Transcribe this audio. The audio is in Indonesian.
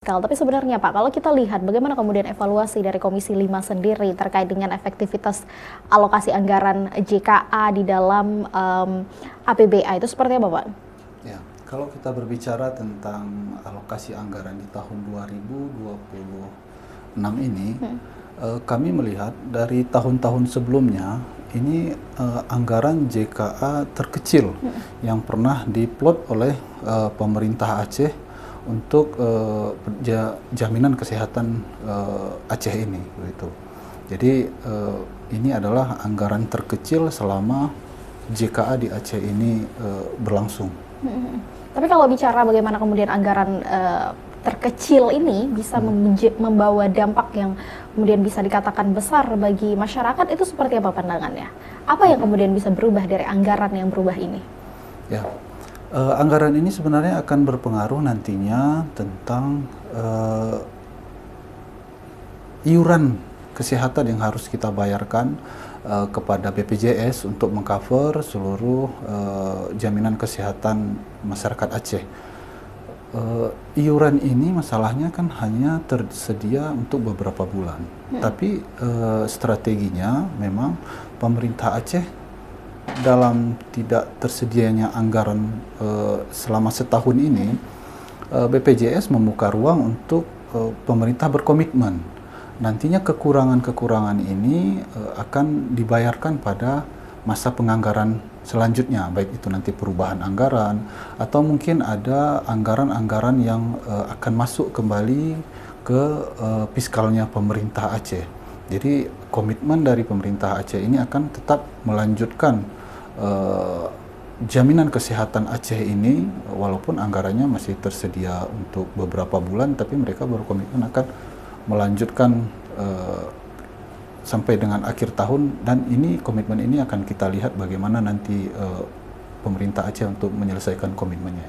Tapi sebenarnya Pak, kalau kita lihat bagaimana kemudian evaluasi dari Komisi 5 sendiri terkait dengan efektivitas alokasi anggaran JKA di dalam APBA itu seperti apa Pak? Ya, kalau kita berbicara tentang alokasi anggaran di tahun 2026 ini, kami melihat dari tahun-tahun sebelumnya ini anggaran JKA terkecil yang pernah diplot oleh pemerintah Aceh untuk jaminan kesehatan Aceh ini, begitu. Jadi ini adalah anggaran terkecil selama JKA di Aceh ini berlangsung. Tapi kalau bicara bagaimana kemudian anggaran terkecil ini bisa membawa dampak yang kemudian bisa dikatakan besar bagi masyarakat, itu seperti apa pandangannya? Apa yang kemudian bisa berubah dari anggaran yang berubah ini? Ya, anggaran ini sebenarnya akan berpengaruh nantinya tentang iuran kesehatan yang harus kita bayarkan kepada BPJS untuk mengcover seluruh jaminan kesehatan masyarakat Aceh. Iuran ini masalahnya kan hanya tersedia untuk beberapa bulan, tapi strateginya memang pemerintah Aceh dalam tidak tersedianya anggaran selama setahun ini, BPJS membuka ruang untuk pemerintah berkomitmen. Nantinya kekurangan-kekurangan ini akan dibayarkan pada masa penganggaran selanjutnya, baik itu nanti perubahan anggaran atau mungkin ada anggaran-anggaran yang akan masuk kembali ke fiskalnya pemerintah Aceh. Jadi komitmen dari pemerintah Aceh ini akan tetap melanjutkan jaminan kesehatan Aceh ini walaupun anggarannya masih tersedia untuk beberapa bulan, tapi mereka berkomitmen akan melanjutkan sampai dengan akhir tahun, dan ini komitmen ini akan kita lihat bagaimana nanti pemerintah Aceh untuk menyelesaikan komitmennya ini.